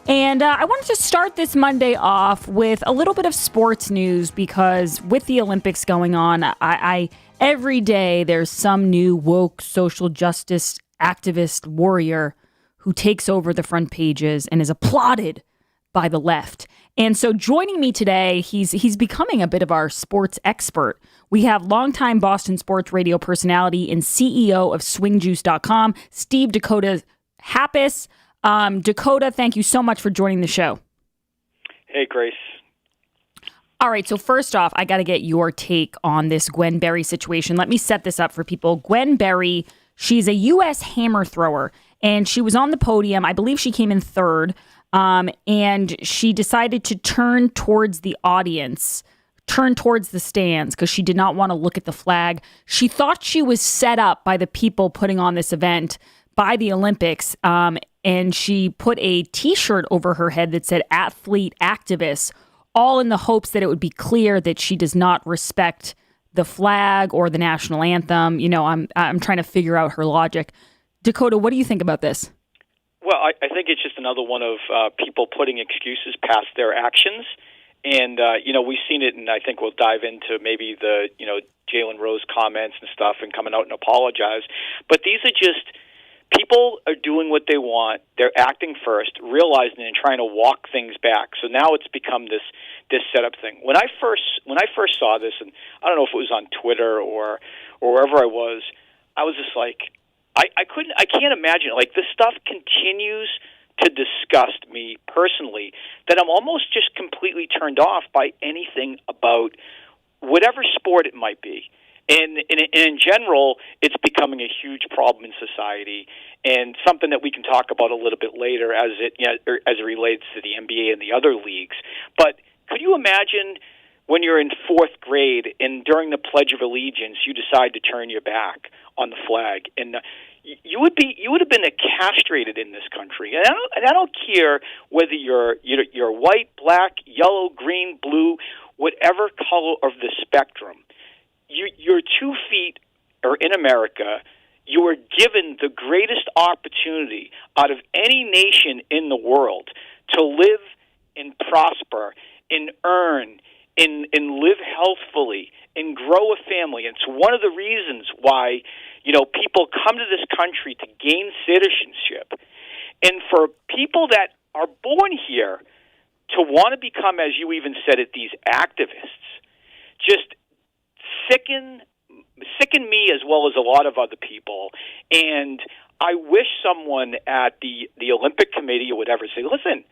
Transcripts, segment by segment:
And I wanted to start this Monday off with a little bit of sports news because with the Olympics going on, I every day there's some new woke social justice activist warrior who takes over the front pages and is applauded by the left. And so joining me today, he's becoming a bit of our sports expert. We have longtime Boston sports radio personality and CEO of swingjuice.com, Steve Dakota Happas. Dakota, thank you so much for joining the show. Hey, Grace. All right, so first off, I got to get your take on this Gwen Berry situation. Let me set this up for people. Gwen Berry, she's a U.S. hammer thrower, and she was on the podium. I believe she came in third, and she decided to turn towards the audience, turn towards the stands, because she did not want to look at the flag. She thought she was set up by the people putting on this event, by the Olympics, and she put a T-shirt over her head that said "Athlete Activist," all in the hopes that it would be clear that she does not respect the flag or the national anthem. You know, I'm trying to figure out her logic. Dakota, what do you think about this? Well, I think it's just another one of people putting excuses past their actions. And, we've seen it, and I think we'll dive into maybe the, Jalen Rose comments and stuff and coming out and apologize. But these are just... people are doing what they want. They're acting first, realizing and trying to walk things back. So now it's become this setup thing. When I first saw this, and I don't know if it was on Twitter or wherever I was just like, I can't imagine it. Like, this stuff continues to disgust me personally, that I'm almost just completely turned off by anything about whatever sport it might be. And in general, it's becoming a huge problem in society, and something that we can talk about a little bit later as it relates to the NBA and the other leagues. But could you imagine when you're in fourth grade and during the Pledge of Allegiance, you decide to turn your back on the flag, and you would have been castrated in this country. And I don't care whether you're white, black, yellow, green, blue, whatever color of the spectrum. Your 2 feet are in America. You are given the greatest opportunity out of any nation in the world to live and prosper and earn and live healthfully and grow a family. And it's one of the reasons why, people come to this country to gain citizenship. And for people that are born here to want to become, as you even said it, these activists, just sicken me as well as a lot of other people. And I wish someone at the Olympic Committee or whatever say, listen,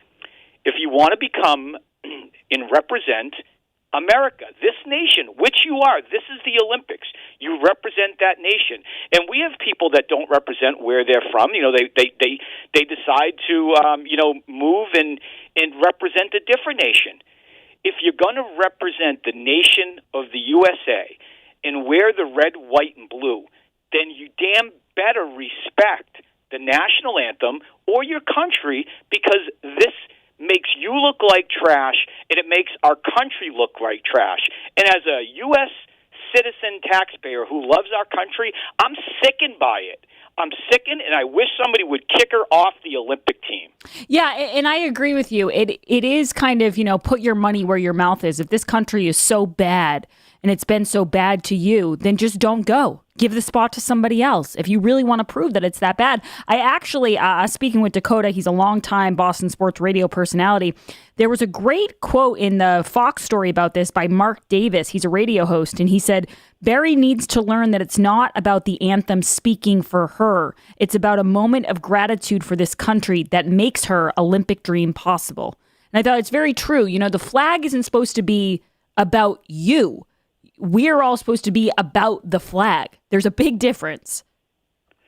if you want to become and represent America, this nation, which you are, this is the Olympics. You represent that nation. And we have people that don't represent where they're from. They decide to move and represent a different nation. If you're going to represent the nation of the USA and wear the red, white, and blue, then you damn better respect the national anthem or your country, because this makes you look like trash, and it makes our country look like trash. And as a U.S. citizen taxpayer who loves our country, I'm sickened by it. I'm sickened, and I wish somebody would kick her off the Olympic team. Yeah, and I agree with you. It is kind of, put your money where your mouth is. If this country is so bad and it's been so bad to you, then just don't go. Give the spot to somebody else if you really want to prove that it's that bad. I actually, speaking with Dakota, he's a longtime Boston sports radio personality. There was a great quote in the Fox story about this by Mark Davis. He's a radio host, and he said, Berry needs to learn that it's not about the anthem speaking for her. It's about a moment of gratitude for this country that makes her Olympic dream possible. And I thought it's very true. The flag isn't supposed to be about you. We're all supposed to be about the flag. There's a big difference.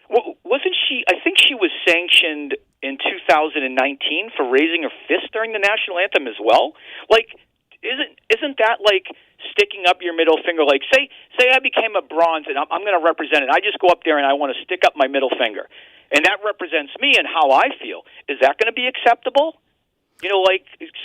Well, wasn't she? I think she was sanctioned in 2019 for raising her fist during the national anthem as well. Like, isn't that like sticking up your middle finger? Like, say I became a bronze and I'm going to represent it. I just go up there and I want to stick up my middle finger, and that represents me and how I feel. Is that going to be acceptable?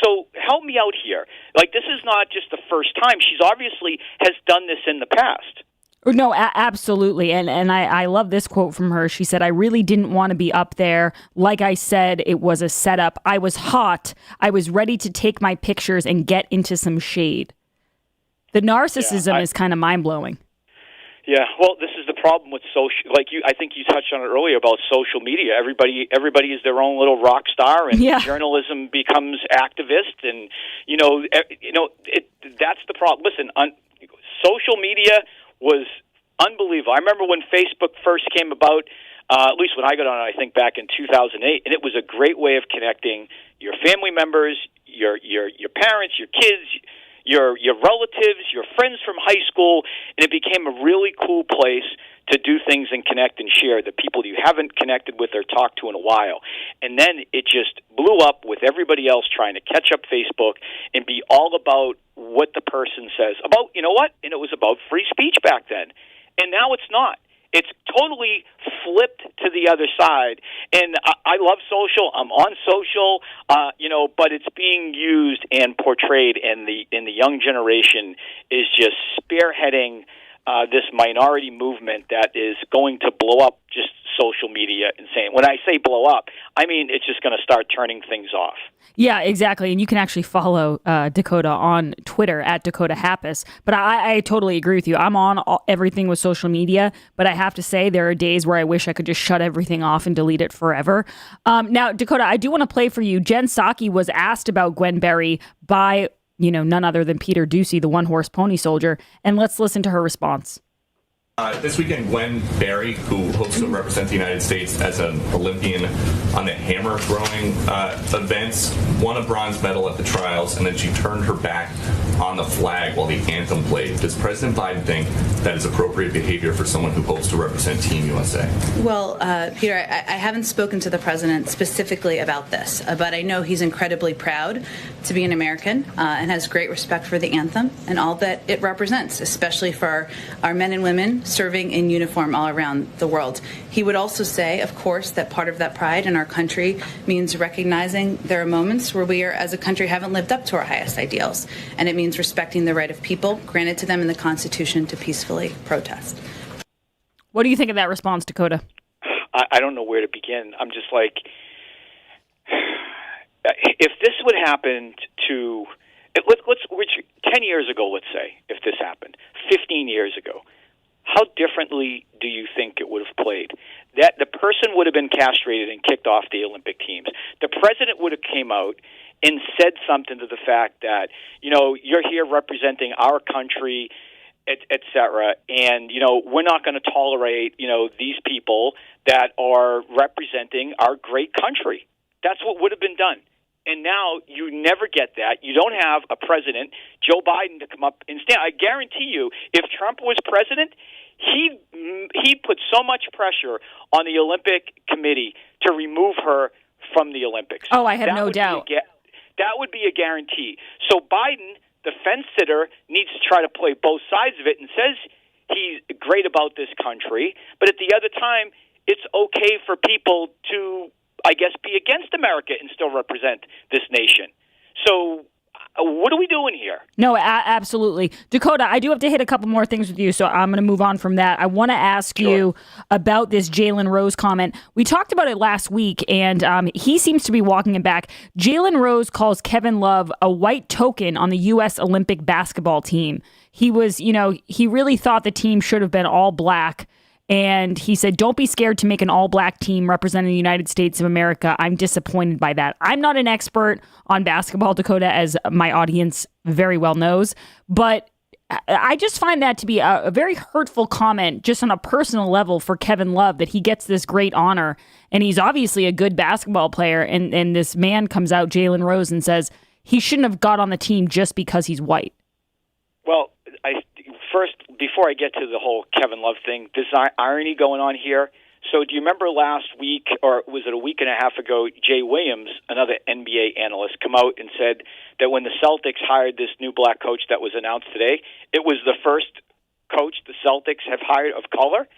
So help me out here. Like, this is not just the first time. She's obviously has done this in the past. No, absolutely. And I love this quote from her. She said, I really didn't want to be up there. Like I said, it was a setup. I was hot. I was ready to take my pictures and get into some shade. The narcissism is kind of mind-blowing. Yeah, well, this is the problem with social. Like I think you touched on it earlier about social media. Everybody is their own little rock star, and journalism becomes activist, and that's the problem. Listen, social media was unbelievable. I remember when Facebook first came about. At least when I got on it, I think back in 2008, and it was a great way of connecting your family members, your parents, your kids, your relatives, your friends from high school, and it became a really cool place to do things and connect and share the people you haven't connected with or talked to in a while. And then it just blew up with everybody else trying to catch up Facebook and be all about what the person says. About, you know what? And it was about free speech back then. And now it's not. It's totally flipped to the other side, and I love social. I'm on social, but it's being used and portrayed, and the young generation is just spearheading this minority movement that is going to blow up just social media and saying, when I say blow up, I mean it's just going to start turning things off. Yeah, exactly. And you can actually follow Dakota on Twitter at Dakota Happas. But I totally agree with you. I'm on everything with social media, but I have to say there are days where I wish I could just shut everything off and delete it forever. Now, Dakota, I do want to play for you. Jen Psaki was asked about Gwen Berry by none other than Peter Ducey, the one-horse pony soldier. And let's listen to her response. This weekend, Gwen Berry, who hopes to represent the United States as an Olympian on the hammer throwing events, won a bronze medal at the trials, and then she turned her back on the flag while the anthem played. Does President Biden think that is appropriate behavior for someone who hopes to represent Team USA? Well, Peter, I haven't spoken to the president specifically about this, but I know he's incredibly proud to be an American and has great respect for the anthem and all that it represents, especially for our men and women serving in uniform all around the world. He would also say, of course, that part of that pride in our country means recognizing there are moments where we are, as a country, haven't lived up to our highest ideals. And it means respecting the right of people granted to them in the Constitution to peacefully protest. What do you think of that response, Dakota? I don't know where to begin. I'm just like, if this would happen to, 10 years ago, let's say, if this happened, 15 years ago, how differently do you think it would have played? That the person would have been castrated and kicked off the Olympic teams. The president would have came out and said something to the fact that, you're here representing our country, et cetera, and, we're not going to tolerate, these people that are representing our great country. That's what would have been done. And now you never get that. You don't have a president, Joe Biden, to come up and stand. I guarantee you, if Trump was president, he'd put so much pressure on the Olympic Committee to remove her from the Olympics. Oh, I have no doubt. That would be a guarantee. So Biden, the fence-sitter, needs to try to play both sides of it and says he's great about this country, but at the other time, it's okay for people to, I guess, be against America and still represent this nation. So what are we doing here? No, absolutely. Dakota, I do have to hit a couple more things with you, so I'm going to move on from that. I want to ask you about this Jalen Rose comment. We talked about it last week, and he seems to be walking it back. Jalen Rose calls Kevin Love a white token on the U.S. Olympic basketball team. He was, he really thought the team should have been all black. And he said, don't be scared to make an all-black team representing the United States of America. I'm disappointed by that. I'm not an expert on basketball, Dakota, as my audience very well knows. But I just find that to be a very hurtful comment just on a personal level for Kevin Love, that he gets this great honor. And he's obviously a good basketball player. And this man comes out, Jalen Rose, and says he shouldn't have got on the team just because he's white. Well, first, before I get to the whole Kevin Love thing, there's irony going on here. So do you remember last week, or was it a week and a half ago, Jay Williams, another NBA analyst, come out and said that when the Celtics hired this new black coach that was announced today, it was the first coach the Celtics have hired of color,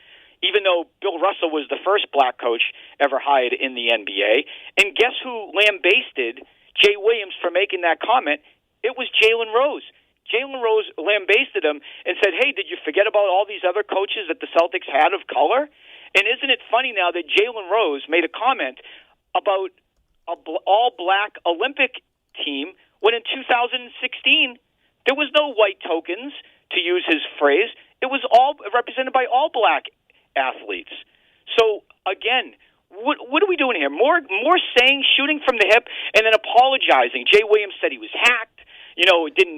even though Bill Russell was the first black coach ever hired in the NBA. And guess who lambasted Jay Williams for making that comment? It was Jalen Rose. Jalen Rose lambasted him and said, hey, did you forget about all these other coaches that the Celtics had of color? And isn't it funny now that Jalen Rose made a comment about a all-black Olympic team when in 2016 there was no white tokens, to use his phrase. It was all represented by all-black athletes. So, again, what are we doing here? More saying, shooting from the hip, and then apologizing. Jay Williams said he was hacked.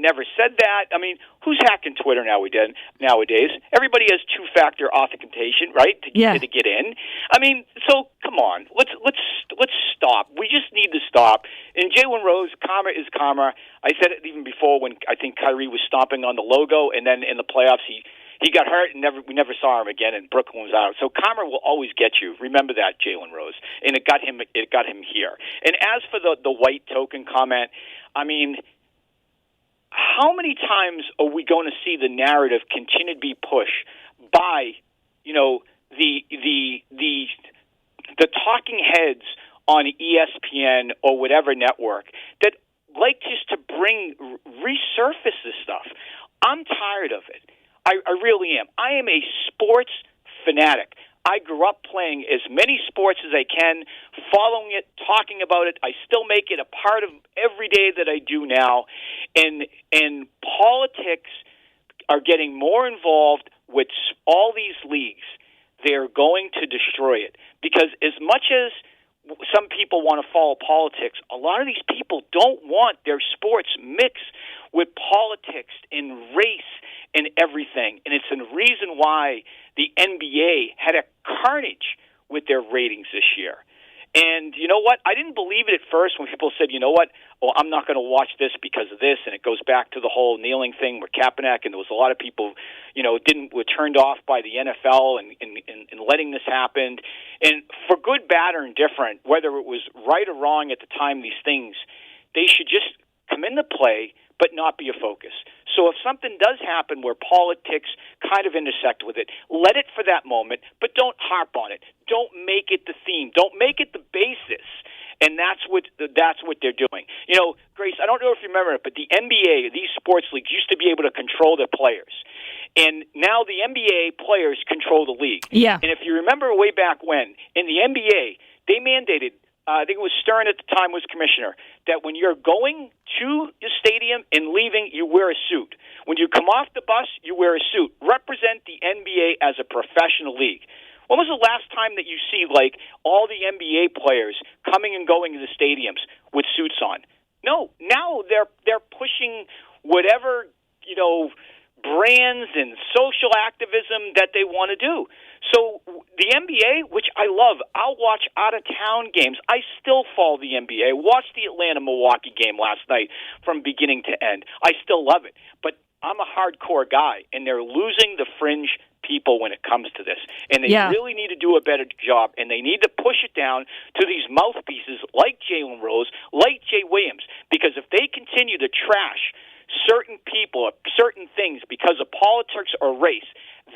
Never said that. I mean, who's hacking Twitter nowadays? Everybody has two-factor authentication, right, to get in. I mean, so come on, let's stop. We just need to stop. And Jalen Rose, karma is karma. I said it even before when I think Kyrie was stomping on the logo, and then in the playoffs he got hurt and we never saw him again, and Brooklyn was out. So karma will always get you. Remember that, Jalen Rose, and it got him here. And as for the white token comment, I mean, how many times are we going to see the narrative continue to be pushed by, the talking heads on ESPN or whatever network that like just to resurface this stuff? I'm tired of it. I really am. I am a sports fanatic. I grew up playing as many sports as I can, following it, talking about it. I still make it a part of every day that I do now. And politics are getting more involved with all these leagues. They're going to destroy it. Because as much as some people want to follow politics, a lot of these people don't want their sports mixed with politics and race and everything. And it's a reason why the NBA had a carnage with their ratings this year. And you know what? I didn't believe it at first when people said, you know what, I'm not going to watch this because of this. And it goes back to the whole kneeling thing with Kaepernick. And there was a lot of people, were turned off by the NFL and letting this happen. And for good, bad, or indifferent, whether it was right or wrong at the time, these things, they should just come into play but not be a focus. So if something does happen where politics kind of intersect with it, let it for that moment, but don't harp on it. Don't make it the theme. Don't make it the basis. And that's what they're doing. Grace, I don't know if you remember it, but the NBA, these sports leagues, used to be able to control their players. And now the NBA players control the league. Yeah. And if you remember way back when, in the NBA, they mandated, I think it was Stern at the time was commissioner, that when you're going to the stadium and leaving, you wear a suit. When you come off the bus, you wear a suit. Represent the NBA as a professional league. When was the last time that you see, all the NBA players coming and going to the stadiums with suits on? No. Now they're pushing whatever, brands and social activism that they want to do. So the NBA, which I love, I'll watch out-of-town games. I still follow the NBA. I watched the Atlanta-Milwaukee game last night from beginning to end. I still love it. But I'm a hardcore guy, and they're losing the fringe people when it comes to this. And they really need to do a better job, and they need to push it down to these mouthpieces like Jalen Rose, like Jay Williams, because if they continue to trash certain people, certain things because of politics or race,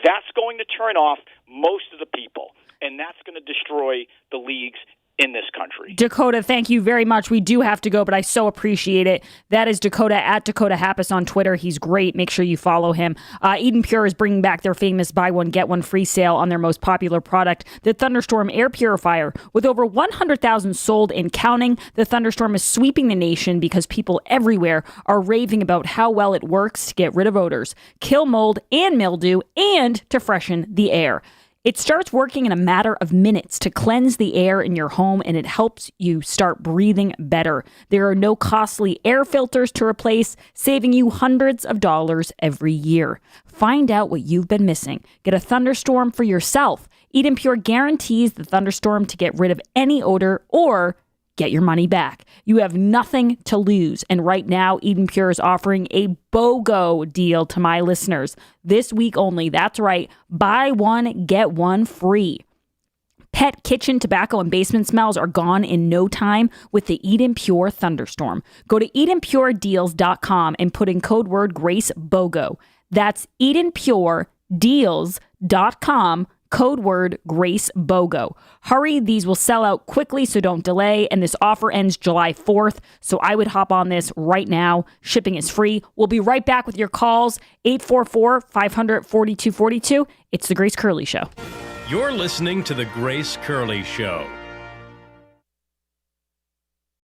that's going to turn off most of the people, and that's going to destroy the leagues in this country. Dakota, thank you very much. We do have to go, but I so appreciate it. That is Dakota at Dakota Happas on Twitter. He's great. Make sure you follow him. Eden Pure is bringing back their famous buy one, get one free sale on their most popular product, the Thunderstorm Air Purifier. With over 100,000 sold and counting, the Thunderstorm is sweeping the nation because people everywhere are raving about how well it works to get rid of odors, kill mold and mildew, and to freshen the air. It starts working in a matter of minutes to cleanse the air in your home, and it helps you start breathing better. There are no costly air filters to replace, saving you hundreds of dollars every year. Find out what you've been missing. Get a Thunderstorm for yourself. Eden Pure guarantees the Thunderstorm to get rid of any odor or get your money back. You have nothing to lose. And right now, Eden Pure is offering a BOGO deal to my listeners. This week only. That's right. Buy one, get one free. Pet, kitchen, tobacco, and basement smells are gone in no time with the Eden Pure Thunderstorm. Go to EdenPureDeals.com and put in code word GRACEBOGO. That's EdenPureDeals.com. Code word Grace BOGO. Hurry, these will sell out quickly, so don't delay. And this offer ends July 4th. So I would hop on this right now. Shipping is free. We'll be right back with your calls. 844-500-4242. It's The Grace Curley Show. You're listening to The Grace Curley Show.